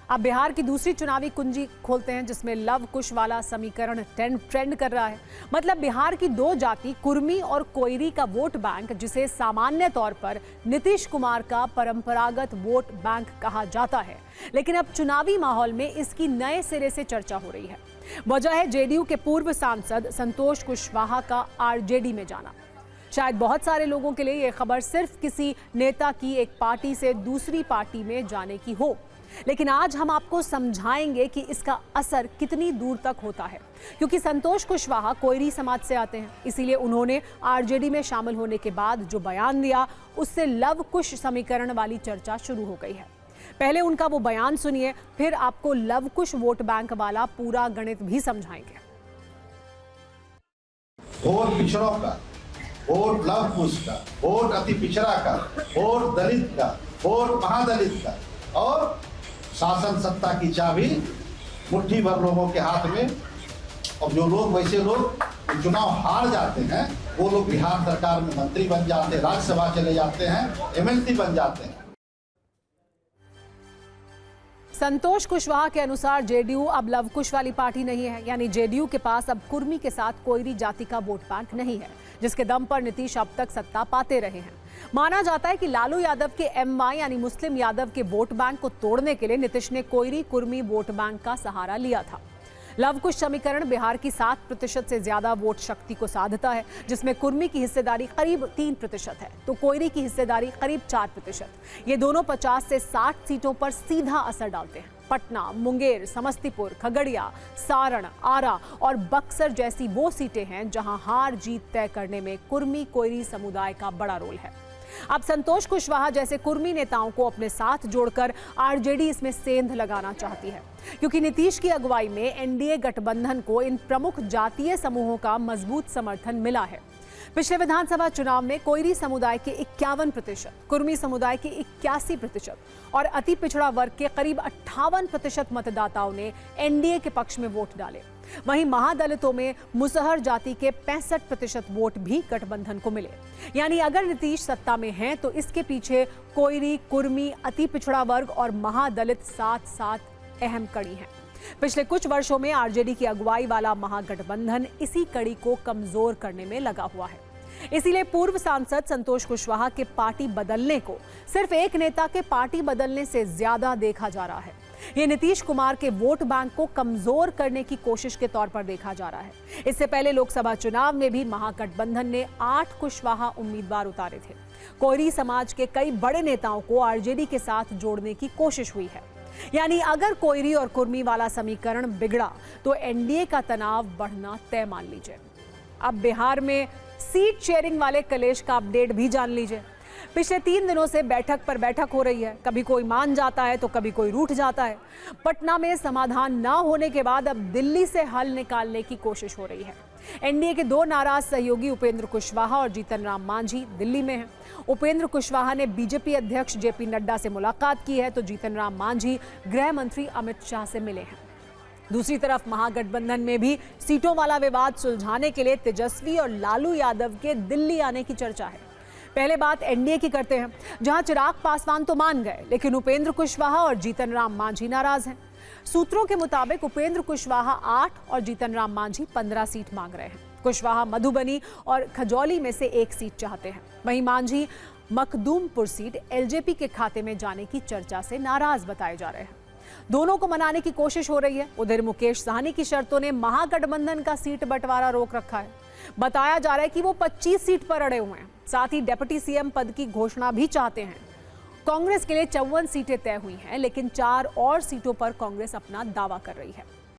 अब बिहार की दूसरी चुनावी कुंजी खोलते हैं जिसमें लव कुश वाला समीकरण ट्रेंड कर रहा है। मतलब बिहार की दो जाति कुर्मी और कोयरी का वोट बैंक, जिसे सामान्य तौर पर नीतीश कुमार का परंपरागत वोट बैंक कहा जाता है, लेकिन अब चुनावी माहौल में इसकी नए सिरे से चर्चा हो रही है। वजह है जेडीयू के पूर्व सांसद संतोष कुशवाहा का आरजेडी में जाना। शायद बहुत सारे लोगों के लिए यह खबर सिर्फ किसी नेता की एक पार्टी से दूसरी पार्टी में जाने की हो, लेकिन आज हम आपको समझाएंगे कि इसका असर कितनी दूर तक होता है। क्योंकि संतोष कुशवाहा कोयरी समाज से आते हैं, इसीलिए उन्होंने आरजेडी में शामिल होने के बाद जो बयान दिया, उससे लव कुश समीकरण वाली चर्चा शुरू हो गई है। पहले उनका वो बयान सुनिए, फिर आपको लव कुश वोट बैंक वाला पूरा गणित भी समझाएंगे। वोट पिछड़ों का, वोट लव कुश का, वोट अति पिछड़ा का, वोट दलित का, वोट महादलित का, और शासन सत्ता की चाबी मुट्ठी भर लोगों के हाथ में। और जो लोग, वैसे लोग चुनाव हार जाते हैं, वो लोग बिहार सरकार में मंत्री बन जाते हैं, राज्यसभा चले जाते हैं, एमएलसी बन जाते हैं। संतोष कुशवाहा के अनुसार जेडीयू अब लव कुश वाली पार्टी नहीं है, यानी जेडीयू के पास अब कुर्मी के साथ कोयरी जाति का वोट बैंक नहीं है, जिसके दम पर नीतीश अब तक सत्ता पाते रहे हैं। माना जाता है कि लालू यादव के एमवाई यानी मुस्लिम यादव के वोट बैंक को तोड़ने के लिए नीतीश ने कोयरी कुर्मी वोट बैंक का सहारा लिया था। लव कुश समीकरण बिहार की 7% से ज्यादा वोट शक्ति को साधता है, जिसमें कुर्मी की हिस्सेदारी करीब 3% है तो कोयरी की हिस्सेदारी करीब 4%। ये दोनों 50 से 60 सीटों पर सीधा असर डालते हैं। पटना, मुंगेर, समस्तीपुर, खगड़िया, सारण, आरा और बक्सर जैसी वो सीटें हैं जहां हार जीत तय करने में कुर्मी कोयरी समुदाय का बड़ा रोल है। अब संतोष कुशवाहा जैसे कुर्मी नेताओं को अपने साथ जोड़कर आरजेडी इसमें सेंध लगाना चाहती है, क्योंकि नीतीश की अगुवाई में एनडीए गठबंधन को इन प्रमुख जातीय समूहों का मजबूत समर्थन मिला है। पिछले विधानसभा चुनाव में कोयरी समुदाय के 51%, कुर्मी समुदाय के 81% और अति पिछड़ा वर्ग के करीब 58% मतदाताओं ने एनडीए के पक्ष में वोट डाले। वहीं महादलितों में मुसहर जाति के 65% वोट भी गठबंधन को मिले। यानी अगर नीतीश सत्ता में हैं तो इसके पीछे कोयरी, कुर्मी, अति पिछड़ा वर्ग और महादलित साथ साथ अहम कड़ी हैं। पिछले कुछ वर्षों में आरजेडी की अगुवाई वाला महागठबंधन इसी कड़ी को कमजोर करने में लगा हुआ है। इसीलिए पूर्व सांसद संतोष कुशवाहा के पार्टी बदलने को सिर्फ एक नेता के पार्टी बदलने से ज्यादा देखा जा रहा है। ये नीतीश कुमार के वोट बैंक को कमजोर करने की कोशिश के तौर पर देखा जा रहा है। इससे पहले लोकसभा चुनाव में भी महागठबंधन ने 8 कुशवाहा उम्मीदवार उतारे थे। कोयरी समाज के कई बड़े नेताओं को आरजेडी के साथ जोड़ने की कोशिश हुई है। यानी अगर कोयरी और कुर्मी वाला समीकरण बिगड़ा तो एनडीए का तनाव बढ़ना तय मान लीजिए। अब बिहार में सीट शेयरिंग वाले कलेश का अपडेट भी जान लीजिए। पिछले 3 दिनों से बैठक पर बैठक हो रही है। कभी कोई मान जाता है तो कभी कोई रूठ जाता है। पटना में समाधान न होने के बाद अब दिल्ली से हल निकालने की कोशिश हो रही है। एनडीए के 2 नाराज सहयोगी उपेंद्र कुशवाहा और जीतन राम मांझी दिल्ली में हैं। उपेंद्र कुशवाहा ने बीजेपी अध्यक्ष जेपी नड्डा से मुलाकात की है तो जीतन राम मांझी गृह मंत्री अमित शाह से मिले हैं। दूसरी तरफ महागठबंधन में भी सीटों वाला विवाद सुलझाने के लिए तेजस्वी और लालू यादव के दिल्ली आने की चर्चा है। पहले बात एनडीए की करते हैं, जहां चिराग पासवान तो मान गए, लेकिन उपेंद्र कुशवाहा और जीतन राम मांझी नाराज हैं। सूत्रों के मुताबिक उपेंद्र कुशवाहा 8 और जीतन राम मांझी 15 सीट मांग रहे हैं। कुशवाहा मधुबनी और खजौली में से 1 सीट चाहते हैं। वहीं मांझी मखदूमपुर सीट एलजेपी के खाते में जाने की चर्चा से नाराज बताए जा रहे हैं। दोनों को मनाने की कोशिश हो रही है। उधर मुकेश सहनी की शर्तों ने महागठबंधन का सीट बंटवारा रोक रखा है। बताया जा रहा है कि वो 25 सीट पर अड़े हुए हैं। साथ ही डिप्टी सीएम पद की घोषणा भी चाहते हैं। कांग्रेस के लिए 54 सीटें तय हुई हैं, लेकिन 4 और सीटों पर कांग्रेस अपना दावा कर रही है।